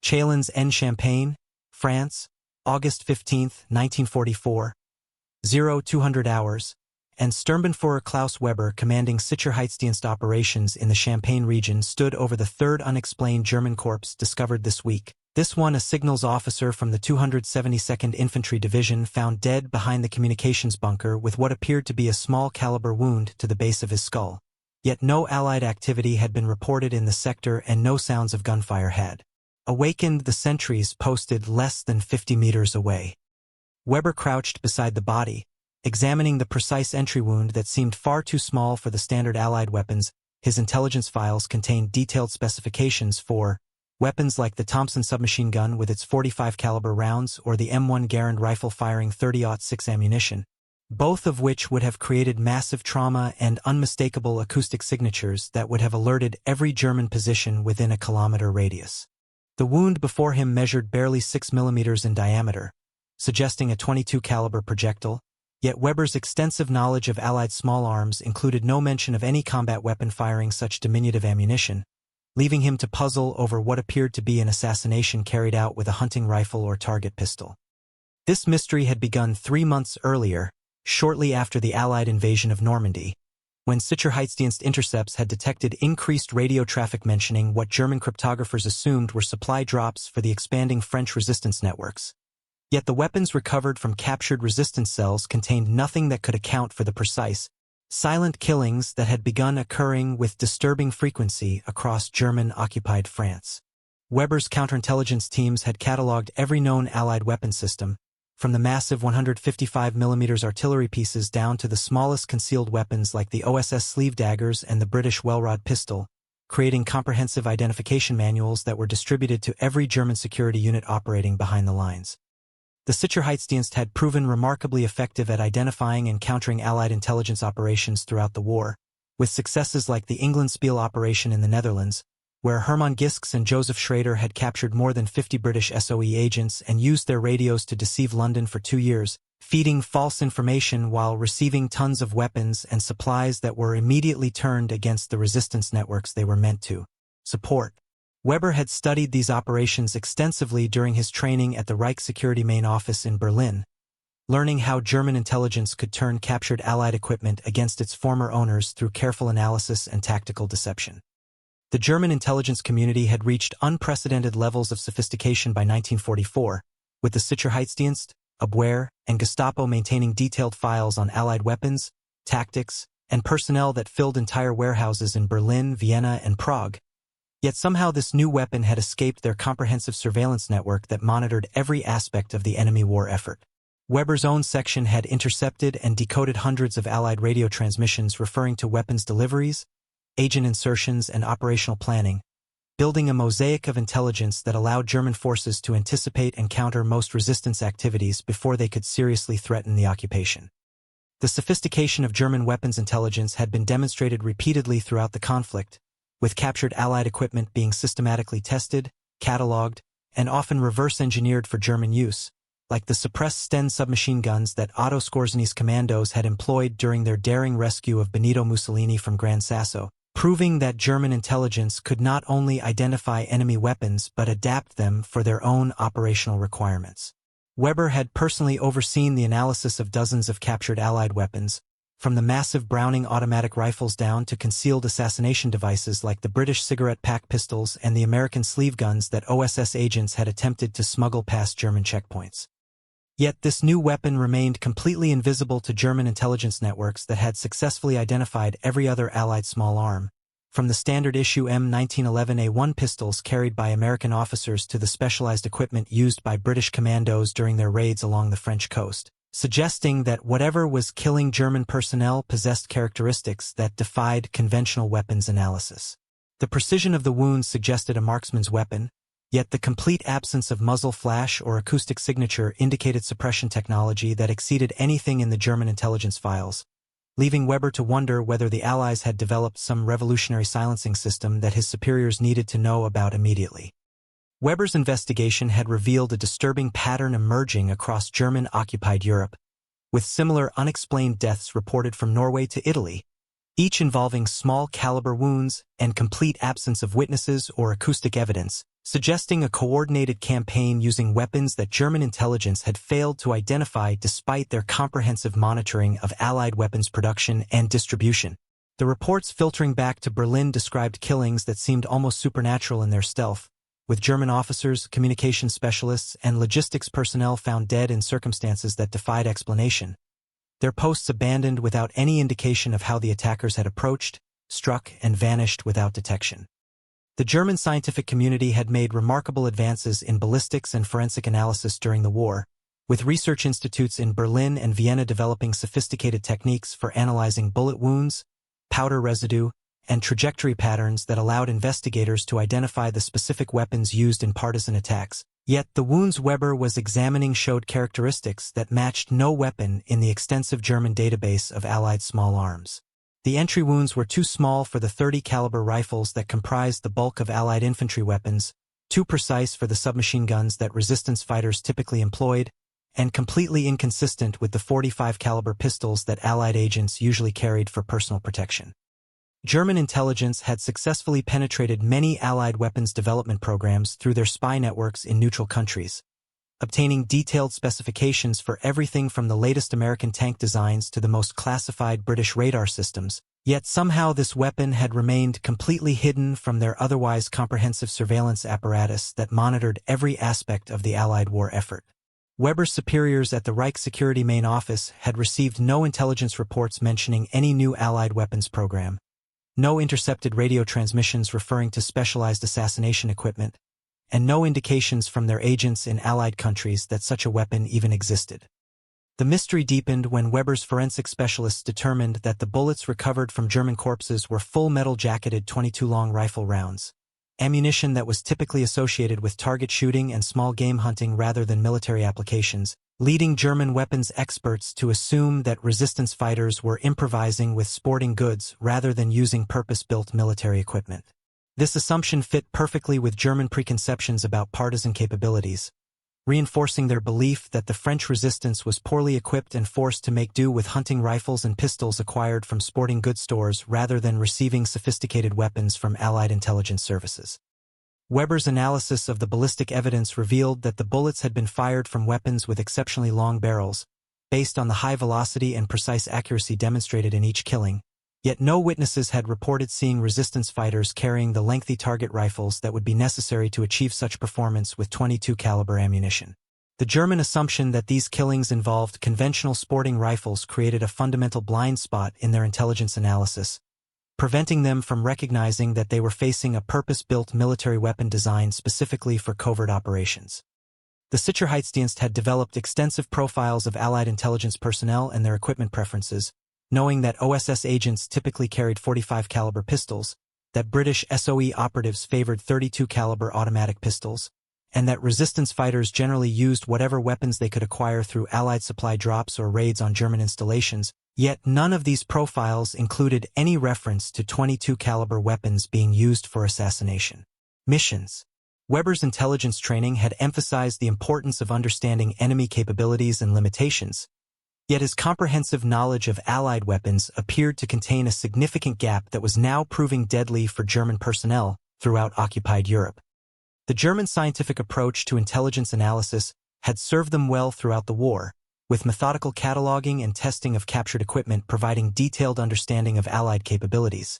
Châlons-en-Champagne, France, August 15, 1944, 0200 hours, and Sturmbannführer Klaus Weber, commanding Sicherheitsdienst operations in the Champagne region, stood over the third unexplained German corpse discovered this week. This one, a signals officer from the 272nd Infantry Division, found dead behind the communications bunker with what appeared to be a small caliber wound to the base of his skull. Yet no Allied activity had been reported in the sector and no sounds of gunfire had awakened the sentries posted less than 50 meters away. Weber crouched beside the body, examining the precise entry wound that seemed far too small for the standard Allied weapons. His intelligence files contained detailed specifications for weapons like the Thompson submachine gun with its .45 caliber rounds or the M1 Garand rifle firing .30-06 ammunition, both of which would have created massive trauma and unmistakable acoustic signatures that would have alerted every German position within a kilometer radius. The wound before him measured barely 6 millimeters in diameter, suggesting a .22 caliber projectile, yet Weber's extensive knowledge of Allied small arms included no mention of any combat weapon firing such diminutive ammunition, leaving him to puzzle over what appeared to be an assassination carried out with a hunting rifle or target pistol. This mystery had begun 3 months earlier, shortly after the Allied invasion of Normandy, when Sicherheitsdienst intercepts had detected increased radio traffic mentioning what German cryptographers assumed were supply drops for the expanding French resistance networks. Yet the weapons recovered from captured resistance cells contained nothing that could account for the precise, silent killings that had begun occurring with disturbing frequency across German-occupied France. Weber's counterintelligence teams had catalogued every known Allied weapon system, from the massive 155mm artillery pieces down to the smallest concealed weapons like the OSS sleeve daggers and the British Welrod pistol, creating comprehensive identification manuals that were distributed to every German security unit operating behind the lines. The Sicherheitsdienst had proven remarkably effective at identifying and countering Allied intelligence operations throughout the war, with successes like the Englandspiel operation in the Netherlands, where Hermann Gisks and Joseph Schrader had captured more than 50 British SOE agents and used their radios to deceive London for 2 years, feeding false information while receiving tons of weapons and supplies that were immediately turned against the resistance networks they were meant to support. Weber had studied these operations extensively during his training at the Reich Security Main Office in Berlin, learning how German intelligence could turn captured Allied equipment against its former owners through careful analysis and tactical deception. The German intelligence community had reached unprecedented levels of sophistication by 1944, with the Sicherheitsdienst, Abwehr, and Gestapo maintaining detailed files on Allied weapons, tactics, and personnel that filled entire warehouses in Berlin, Vienna, and Prague. Yet somehow this new weapon had escaped their comprehensive surveillance network that monitored every aspect of the enemy war effort. Weber's own section had intercepted and decoded hundreds of Allied radio transmissions referring to weapons deliveries, agent insertions, and operational planning, building a mosaic of intelligence that allowed German forces to anticipate and counter most resistance activities before they could seriously threaten the occupation. The sophistication of German weapons intelligence had been demonstrated repeatedly throughout the conflict, with captured Allied equipment being systematically tested, catalogued, and often reverse-engineered for German use, like the suppressed Sten submachine guns that Otto Skorzny's commandos had employed during their daring rescue of Benito Mussolini from Gran Sasso, proving that German intelligence could not only identify enemy weapons but adapt them for their own operational requirements. Weber had personally overseen the analysis of dozens of captured Allied weapons, from the massive Browning automatic rifles down to concealed assassination devices like the British cigarette pack pistols and the American sleeve guns that OSS agents had attempted to smuggle past German checkpoints. Yet this new weapon remained completely invisible to German intelligence networks that had successfully identified every other Allied small arm, from the standard issue M1911A1 pistols carried by American officers to the specialized equipment used by British commandos during their raids along the French coast, suggesting that whatever was killing German personnel possessed characteristics that defied conventional weapons analysis. The precision of the wounds suggested a marksman's weapon, yet the complete absence of muzzle flash or acoustic signature indicated suppression technology that exceeded anything in the German intelligence files, leaving Weber to wonder whether the Allies had developed some revolutionary silencing system that his superiors needed to know about immediately. Weber's investigation had revealed a disturbing pattern emerging across German-occupied Europe, with similar unexplained deaths reported from Norway to Italy, each involving small-caliber wounds and complete absence of witnesses or acoustic evidence, suggesting a coordinated campaign using weapons that German intelligence had failed to identify despite their comprehensive monitoring of Allied weapons production and distribution. The reports filtering back to Berlin described killings that seemed almost supernatural in their stealth, with German officers, communications specialists, and logistics personnel found dead in circumstances that defied explanation. Their posts abandoned without any indication of how the attackers had approached, struck, and vanished without detection. The German scientific community had made remarkable advances in ballistics and forensic analysis during the war, with research institutes in Berlin and Vienna developing sophisticated techniques for analyzing bullet wounds, powder residue, and trajectory patterns that allowed investigators to identify the specific weapons used in partisan attacks. Yet the wounds Weber was examining showed characteristics that matched no weapon in the extensive German database of Allied small arms. The entry wounds were too small for the .30 caliber rifles that comprised the bulk of Allied infantry weapons, too precise for the submachine guns that resistance fighters typically employed, and completely inconsistent with the .45 caliber pistols that Allied agents usually carried for personal protection. German intelligence had successfully penetrated many Allied weapons development programs through their spy networks in neutral countries, obtaining detailed specifications for everything from the latest American tank designs to the most classified British radar systems, yet somehow this weapon had remained completely hidden from their otherwise comprehensive surveillance apparatus that monitored every aspect of the Allied war effort. Weber's superiors at the Reich Security Main Office had received no intelligence reports mentioning any new Allied weapons program, no intercepted radio transmissions referring to specialized assassination equipment, and no indications from their agents in Allied countries that such a weapon even existed. The mystery deepened when Weber's forensic specialists determined that the bullets recovered from German corpses were full metal-jacketed .22 long rifle rounds, ammunition that was typically associated with target shooting and small game hunting rather than military applications, leading German weapons experts to assume that resistance fighters were improvising with sporting goods rather than using purpose-built military equipment. This assumption fit perfectly with German preconceptions about partisan capabilities, reinforcing their belief that the French resistance was poorly equipped and forced to make do with hunting rifles and pistols acquired from sporting goods stores rather than receiving sophisticated weapons from Allied intelligence services. Weber's analysis of the ballistic evidence revealed that the bullets had been fired from weapons with exceptionally long barrels, based on the high velocity and precise accuracy demonstrated in each killing. Yet no witnesses had reported seeing resistance fighters carrying the lengthy target rifles that would be necessary to achieve such performance with .22 caliber ammunition. The German assumption that these killings involved conventional sporting rifles created a fundamental blind spot in their intelligence analysis, preventing them from recognizing that they were facing a purpose-built military weapon designed specifically for covert operations. The Sicherheitsdienst had developed extensive profiles of Allied intelligence personnel and their equipment preferences, knowing that OSS agents typically carried .45 caliber pistols, that British SOE operatives favored .32 caliber automatic pistols, and that resistance fighters generally used whatever weapons they could acquire through Allied supply drops or raids on German installations, yet none of these profiles included any reference to .22 caliber weapons being used for assassination missions. Weber's intelligence training had emphasized the importance of understanding enemy capabilities and limitations, yet his comprehensive knowledge of Allied weapons appeared to contain a significant gap that was now proving deadly for German personnel throughout occupied Europe. The German scientific approach to intelligence analysis had served them well throughout the war, with methodical cataloging and testing of captured equipment providing detailed understanding of Allied capabilities.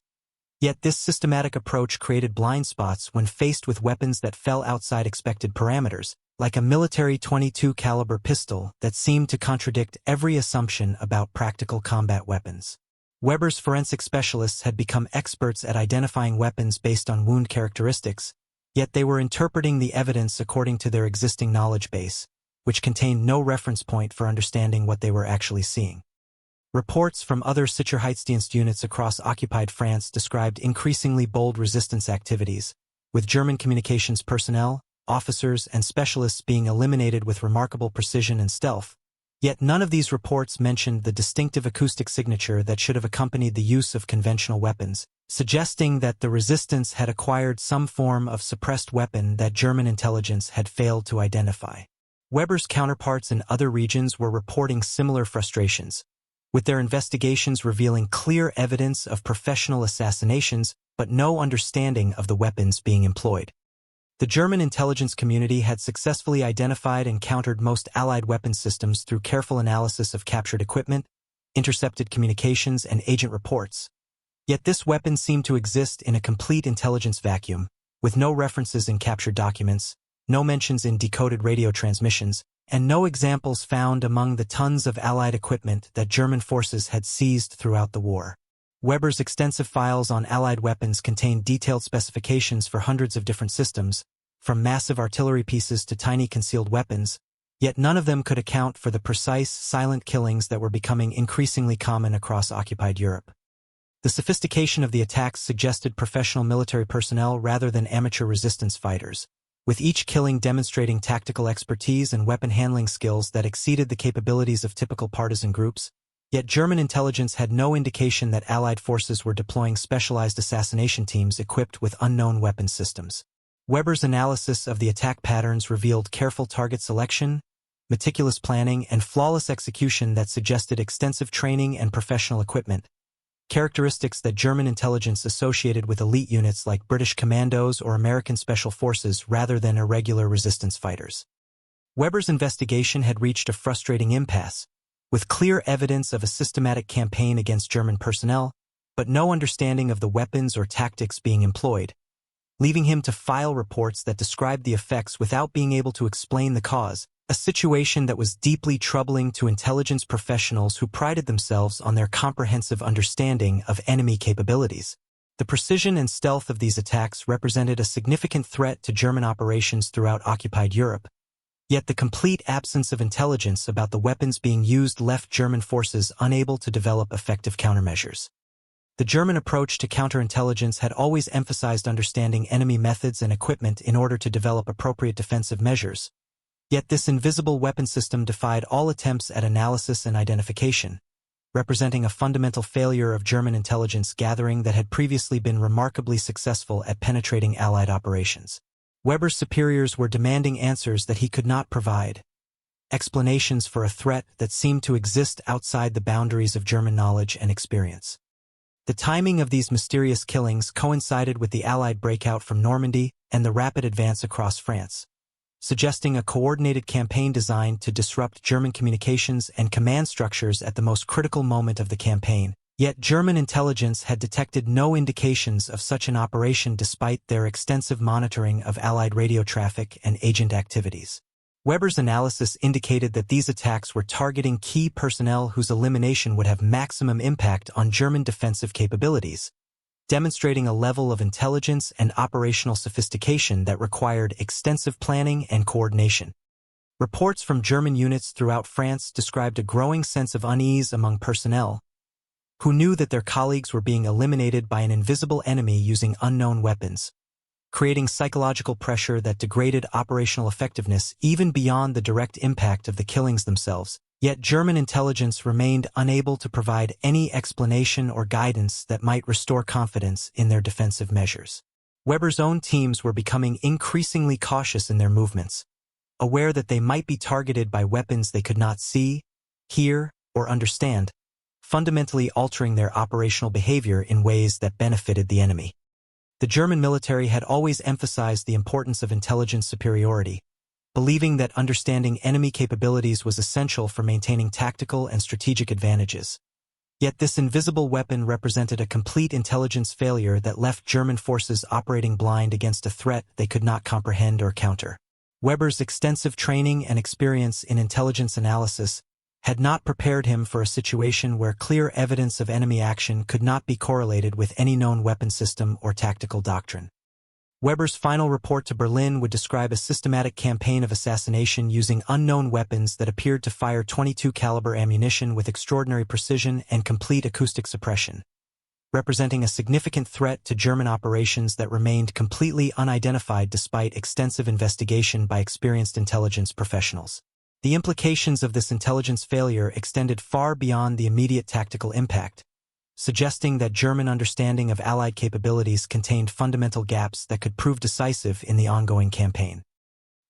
Yet this systematic approach created blind spots when faced with weapons that fell outside expected parameters, like a military .22 caliber pistol that seemed to contradict every assumption about practical combat weapons. Weber's forensic specialists had become experts at identifying weapons based on wound characteristics, yet they were interpreting the evidence according to their existing knowledge base, which contained no reference point for understanding what they were actually seeing. Reports from other Sicherheitsdienst units across occupied France described increasingly bold resistance activities, with German communications personnel, officers, and specialists being eliminated with remarkable precision and stealth, yet none of these reports mentioned the distinctive acoustic signature that should have accompanied the use of conventional weapons, suggesting that the resistance had acquired some form of suppressed weapon that German intelligence had failed to identify. Weber's counterparts in other regions were reporting similar frustrations, with their investigations revealing clear evidence of professional assassinations but no understanding of the weapons being employed. The German intelligence community had successfully identified and countered most Allied weapons systems through careful analysis of captured equipment, intercepted communications, and agent reports. Yet this weapon seemed to exist in a complete intelligence vacuum, with no references in captured documents, no mentions in decoded radio transmissions, and no examples found among the tons of Allied equipment that German forces had seized throughout the war. Weber's extensive files on Allied weapons contained detailed specifications for hundreds of different systems, from massive artillery pieces to tiny concealed weapons, yet none of them could account for the precise, silent killings that were becoming increasingly common across occupied Europe. The sophistication of the attacks suggested professional military personnel rather than amateur resistance fighters, with each killing demonstrating tactical expertise and weapon handling skills that exceeded the capabilities of typical partisan groups. Yet German intelligence had no indication that Allied forces were deploying specialized assassination teams equipped with unknown weapon systems. Weber's analysis of the attack patterns revealed careful target selection, meticulous planning, and flawless execution that suggested extensive training and professional equipment, characteristics that German intelligence associated with elite units like British commandos or American special forces rather than irregular resistance fighters. Weber's investigation had reached a frustrating impasse, with clear evidence of a systematic campaign against German personnel, but no understanding of the weapons or tactics being employed, leaving him to file reports that described the effects without being able to explain the cause, a situation that was deeply troubling to intelligence professionals who prided themselves on their comprehensive understanding of enemy capabilities. The precision and stealth of these attacks represented a significant threat to German operations throughout occupied Europe, yet the complete absence of intelligence about the weapons being used left German forces unable to develop effective countermeasures. The German approach to counterintelligence had always emphasized understanding enemy methods and equipment in order to develop appropriate defensive measures. Yet this invisible weapon system defied all attempts at analysis and identification, representing a fundamental failure of German intelligence gathering that had previously been remarkably successful at penetrating Allied operations. Weber's superiors were demanding answers that he could not provide, explanations for a threat that seemed to exist outside the boundaries of German knowledge and experience. The timing of these mysterious killings coincided with the Allied breakout from Normandy and the rapid advance across France, suggesting a coordinated campaign designed to disrupt German communications and command structures at the most critical moment of the campaign. Yet German intelligence had detected no indications of such an operation despite their extensive monitoring of Allied radio traffic and agent activities. Weber's analysis indicated that these attacks were targeting key personnel whose elimination would have maximum impact on German defensive capabilities, demonstrating a level of intelligence and operational sophistication that required extensive planning and coordination. Reports from German units throughout France described a growing sense of unease among personnel, who knew that their colleagues were being eliminated by an invisible enemy using unknown weapons, creating psychological pressure that degraded operational effectiveness even beyond the direct impact of the killings themselves. Yet German intelligence remained unable to provide any explanation or guidance that might restore confidence in their defensive measures. Weber's own teams were becoming increasingly cautious in their movements, aware that they might be targeted by weapons they could not see, hear, or understand, fundamentally altering their operational behavior in ways that benefited the enemy. The German military had always emphasized the importance of intelligence superiority, believing that understanding enemy capabilities was essential for maintaining tactical and strategic advantages. Yet this invisible weapon represented a complete intelligence failure that left German forces operating blind against a threat they could not comprehend or counter. Weber's extensive training and experience in intelligence analysis had not prepared him for a situation where clear evidence of enemy action could not be correlated with any known weapon system or tactical doctrine. Weber's final report to Berlin would describe a systematic campaign of assassination using unknown weapons that appeared to fire .22 caliber ammunition with extraordinary precision and complete acoustic suppression, representing a significant threat to German operations that remained completely unidentified despite extensive investigation by experienced intelligence professionals. The implications of this intelligence failure extended far beyond the immediate tactical impact, suggesting that German understanding of Allied capabilities contained fundamental gaps that could prove decisive in the ongoing campaign.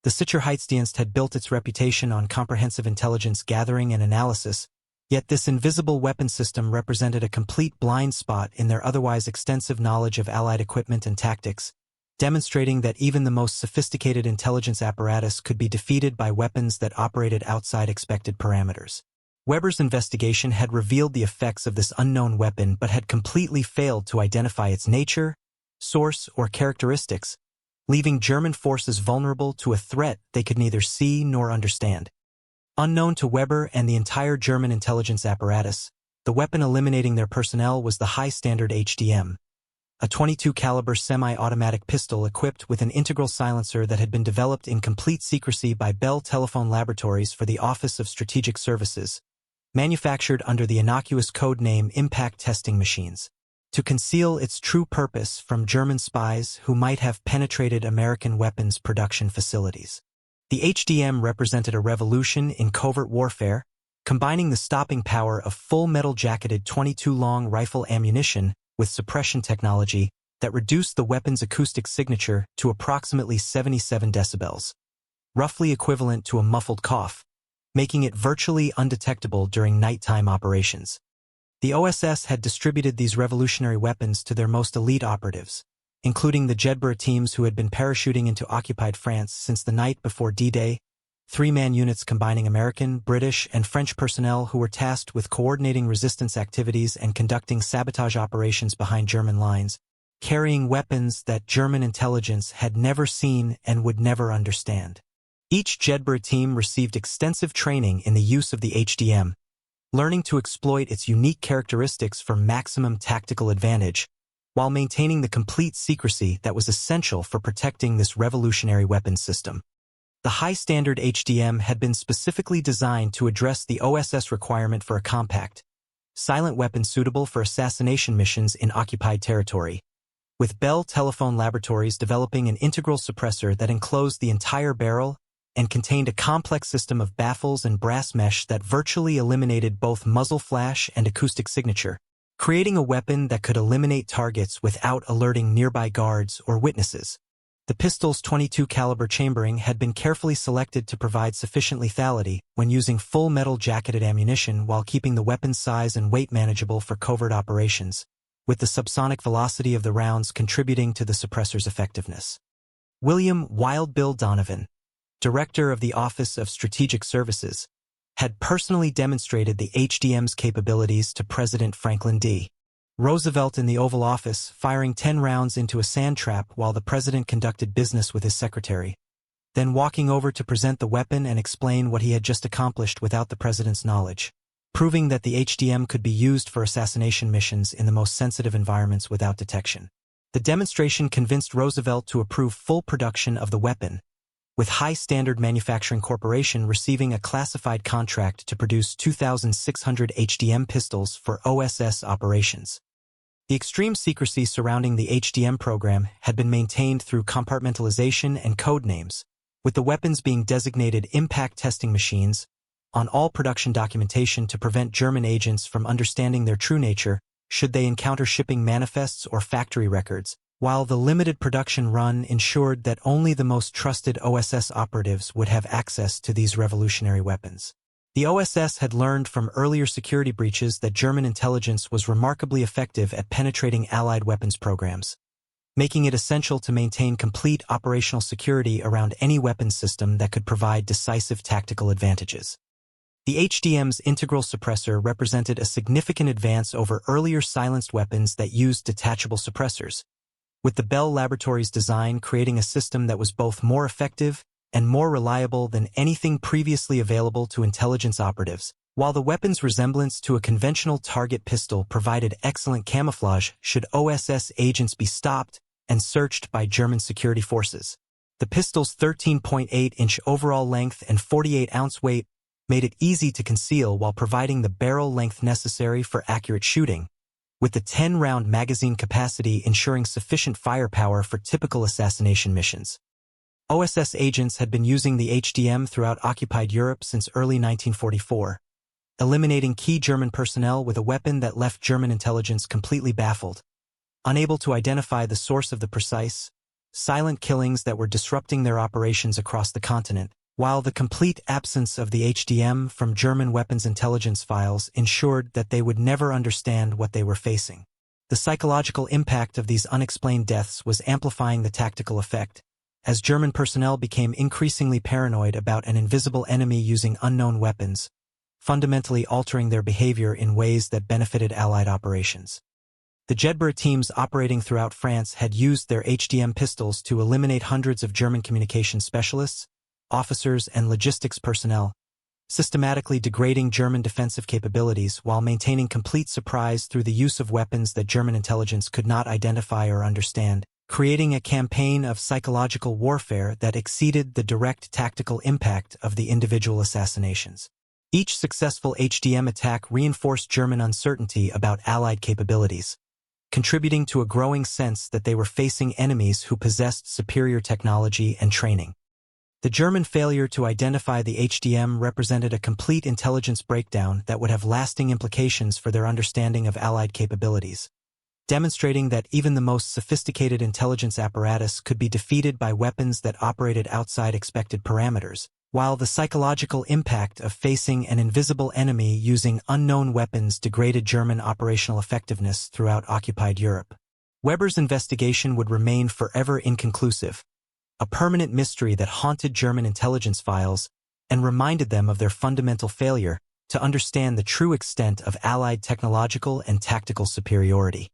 The Sicherheitsdienst had built its reputation on comprehensive intelligence gathering and analysis, yet this invisible weapon system represented a complete blind spot in their otherwise extensive knowledge of Allied equipment and tactics, demonstrating that even the most sophisticated intelligence apparatus could be defeated by weapons that operated outside expected parameters. Weber's investigation had revealed the effects of this unknown weapon but had completely failed to identify its nature, source, or characteristics, leaving German forces vulnerable to a threat they could neither see nor understand. Unknown to Weber and the entire German intelligence apparatus, the weapon eliminating their personnel was the high-standard HDM, a .22 caliber semi-automatic pistol equipped with an integral silencer that had been developed in complete secrecy by Bell Telephone Laboratories for the Office of Strategic Services, manufactured under the innocuous code name Impact Testing Machines, to conceal its true purpose from German spies who might have penetrated American weapons production facilities. The HDM represented a revolution in covert warfare, combining the stopping power of full metal-jacketed .22 long rifle ammunition with suppression technology that reduced the weapon's acoustic signature to approximately 77 decibels, roughly equivalent to a muffled cough, making it virtually undetectable during nighttime operations. The OSS had distributed these revolutionary weapons to their most elite operatives, including the Jedburgh teams who had been parachuting into occupied France since the night before D-Day, three-man units combining American, British, and French personnel who were tasked with coordinating resistance activities and conducting sabotage operations behind German lines, carrying weapons that German intelligence had never seen and would never understand. Each Jedburgh team received extensive training in the use of the HDM, learning to exploit its unique characteristics for maximum tactical advantage, while maintaining the complete secrecy that was essential for protecting this revolutionary weapons system. The high-standard HDM had been specifically designed to address the OSS requirement for a compact, silent weapon suitable for assassination missions in occupied territory, with Bell Telephone Laboratories developing an integral suppressor that enclosed the entire barrel and contained a complex system of baffles and brass mesh that virtually eliminated both muzzle flash and acoustic signature, creating a weapon that could eliminate targets without alerting nearby guards or witnesses. The pistol's .22 caliber chambering had been carefully selected to provide sufficient lethality when using full metal jacketed ammunition while keeping the weapon's size and weight manageable for covert operations, with the subsonic velocity of the rounds contributing to the suppressor's effectiveness. William Wild Bill Donovan, director of the Office of Strategic Services, had personally demonstrated the HDM's capabilities to President Franklin D. Roosevelt in the Oval Office, firing 10 rounds into a sand trap while the president conducted business with his secretary, then walking over to present the weapon and explain what he had just accomplished without the president's knowledge, proving that the HDM could be used for assassination missions in the most sensitive environments without detection. The demonstration convinced Roosevelt to approve full production of the weapon, with High Standard Manufacturing Corporation receiving a classified contract to produce 2,600 HDM pistols for OSS operations. The extreme secrecy surrounding the HDM program had been maintained through compartmentalization and code names, with the weapons being designated impact testing machines on all production documentation to prevent German agents from understanding their true nature should they encounter shipping manifests or factory records, while the limited production run ensured that only the most trusted OSS operatives would have access to these revolutionary weapons. The OSS had learned from earlier security breaches that German intelligence was remarkably effective at penetrating Allied weapons programs, making it essential to maintain complete operational security around any weapons system that could provide decisive tactical advantages. The HDM's integral suppressor represented a significant advance over earlier silenced weapons that used detachable suppressors, with the Bell Laboratories design creating a system that was both more effective and more reliable than anything previously available to intelligence operatives, while the weapon's resemblance to a conventional target pistol provided excellent camouflage should OSS agents be stopped and searched by German security forces. The pistol's 13.8-inch overall length and 48-ounce weight made it easy to conceal while providing the barrel length necessary for accurate shooting, with the 10-round magazine capacity ensuring sufficient firepower for typical assassination missions. OSS agents had been using the HDM throughout occupied Europe since early 1944, eliminating key German personnel with a weapon that left German intelligence completely baffled, unable to identify the source of the precise, silent killings that were disrupting their operations across the continent, while the complete absence of the HDM from German weapons intelligence files ensured that they would never understand what they were facing. The psychological impact of these unexplained deaths was amplifying the tactical effect, as German personnel became increasingly paranoid about an invisible enemy using unknown weapons, fundamentally altering their behavior in ways that benefited Allied operations. The Jedburgh teams operating throughout France had used their HDM pistols to eliminate hundreds of German communication specialists, officers, and logistics personnel, systematically degrading German defensive capabilities while maintaining complete surprise through the use of weapons that German intelligence could not identify or understand, creating a campaign of psychological warfare that exceeded the direct tactical impact of the individual assassinations. Each successful HDM attack reinforced German uncertainty about Allied capabilities, contributing to a growing sense that they were facing enemies who possessed superior technology and training. The German failure to identify the HDM represented a complete intelligence breakdown that would have lasting implications for their understanding of Allied capabilities, demonstrating that even the most sophisticated intelligence apparatus could be defeated by weapons that operated outside expected parameters, while the psychological impact of facing an invisible enemy using unknown weapons degraded German operational effectiveness throughout occupied Europe. Weber's investigation would remain forever inconclusive, a permanent mystery that haunted German intelligence files and reminded them of their fundamental failure to understand the true extent of Allied technological and tactical superiority.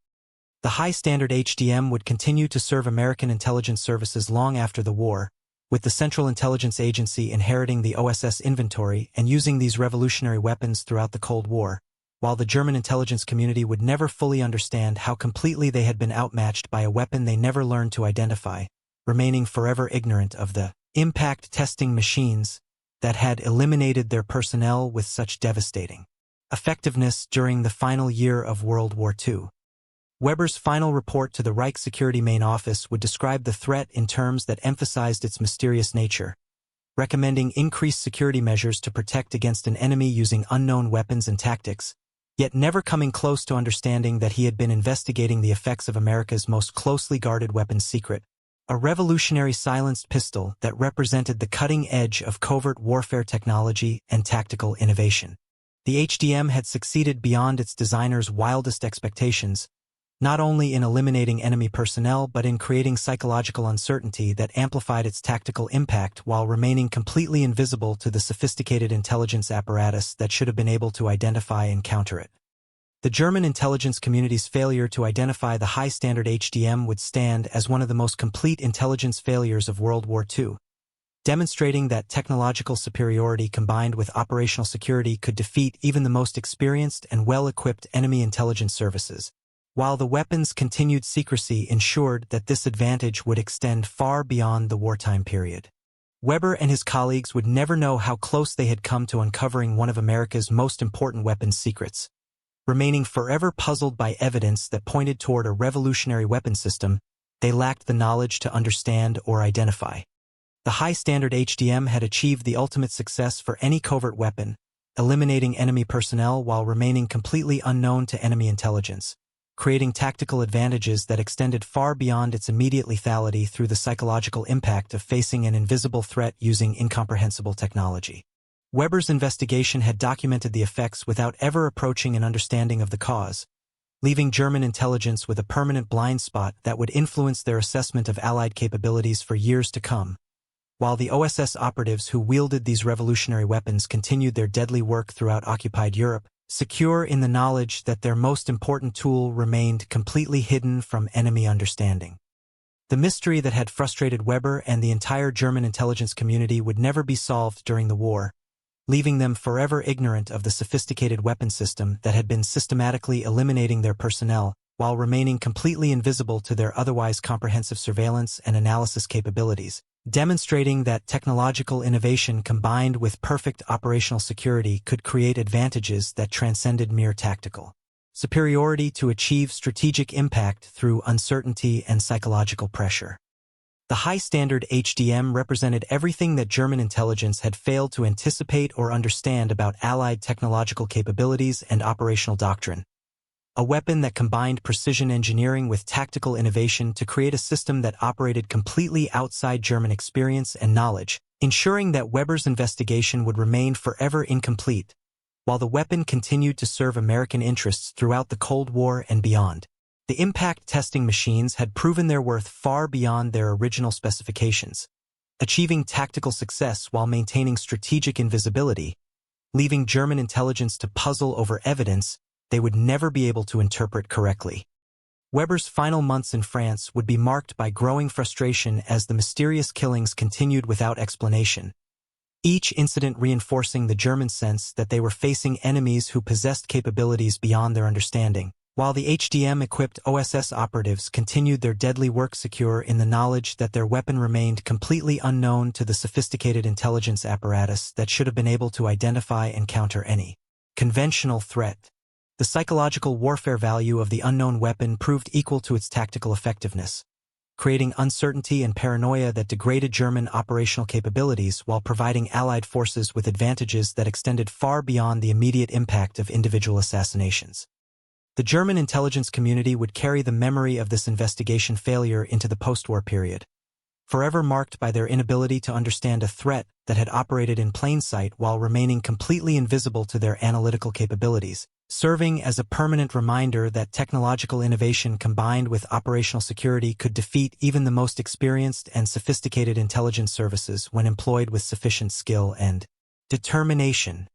The high-standard HDM would continue to serve American intelligence services long after the war, with the Central Intelligence Agency inheriting the OSS inventory and using these revolutionary weapons throughout the Cold War, while the German intelligence community would never fully understand how completely they had been outmatched by a weapon they never learned to identify, remaining forever ignorant of the impact testing machines that had eliminated their personnel with such devastating effectiveness during the final year of World War II. Weber's final report to the Reich Security Main Office would describe the threat in terms that emphasized its mysterious nature, recommending increased security measures to protect against an enemy using unknown weapons and tactics, yet never coming close to understanding that he had been investigating the effects of America's most closely guarded weapons secret, a revolutionary silenced pistol that represented the cutting edge of covert warfare technology and tactical innovation. The HDM had succeeded beyond its designer's wildest expectations, not only in eliminating enemy personnel but in creating psychological uncertainty that amplified its tactical impact while remaining completely invisible to the sophisticated intelligence apparatus that should have been able to identify and counter it. The German intelligence community's failure to identify the high-standard HDM would stand as one of the most complete intelligence failures of World War II, demonstrating that technological superiority combined with operational security could defeat even the most experienced and well-equipped enemy intelligence services, while the weapon's continued secrecy ensured that this advantage would extend far beyond the wartime period. Weber and his colleagues would never know how close they had come to uncovering one of America's most important weapons secrets, remaining forever puzzled by evidence that pointed toward a revolutionary weapon system they lacked the knowledge to understand or identify. The high-standard HDM had achieved the ultimate success for any covert weapon, eliminating enemy personnel while remaining completely unknown to enemy intelligence, creating tactical advantages that extended far beyond its immediate lethality through the psychological impact of facing an invisible threat using incomprehensible technology. Weber's investigation had documented the effects without ever approaching an understanding of the cause, leaving German intelligence with a permanent blind spot that would influence their assessment of Allied capabilities for years to come, while the OSS operatives who wielded these revolutionary weapons continued their deadly work throughout occupied Europe, secure in the knowledge that their most important tool remained completely hidden from enemy understanding. The mystery that had frustrated Weber and the entire German intelligence community would never be solved during the war, leaving them forever ignorant of the sophisticated weapon system that had been systematically eliminating their personnel while remaining completely invisible to their otherwise comprehensive surveillance and analysis capabilities, demonstrating that technological innovation combined with perfect operational security could create advantages that transcended mere tactical superiority to achieve strategic impact through uncertainty and psychological pressure. The high-standard HDM represented everything that German intelligence had failed to anticipate or understand about Allied technological capabilities and operational doctrine. A weapon that combined precision engineering with tactical innovation to create a system that operated completely outside German experience and knowledge, ensuring that Weber's investigation would remain forever incomplete, while the weapon continued to serve American interests throughout the Cold War and beyond. The impact testing machines had proven their worth far beyond their original specifications, achieving tactical success while maintaining strategic invisibility, leaving German intelligence to puzzle over evidence they would never be able to interpret correctly. Weber's final months in France would be marked by growing frustration as the mysterious killings continued without explanation, each incident reinforcing the German sense that they were facing enemies who possessed capabilities beyond their understanding, while the HDM-equipped OSS operatives continued their deadly work secure in the knowledge that their weapon remained completely unknown to the sophisticated intelligence apparatus that should have been able to identify and counter any conventional threat. The psychological warfare value of the unknown weapon proved equal to its tactical effectiveness, creating uncertainty and paranoia that degraded German operational capabilities while providing Allied forces with advantages that extended far beyond the immediate impact of individual assassinations. The German intelligence community would carry the memory of this investigation failure into the post-war period, forever marked by their inability to understand a threat that had operated in plain sight while remaining completely invisible to their analytical capabilities, serving as a permanent reminder that technological innovation combined with operational security could defeat even the most experienced and sophisticated intelligence services when employed with sufficient skill and determination.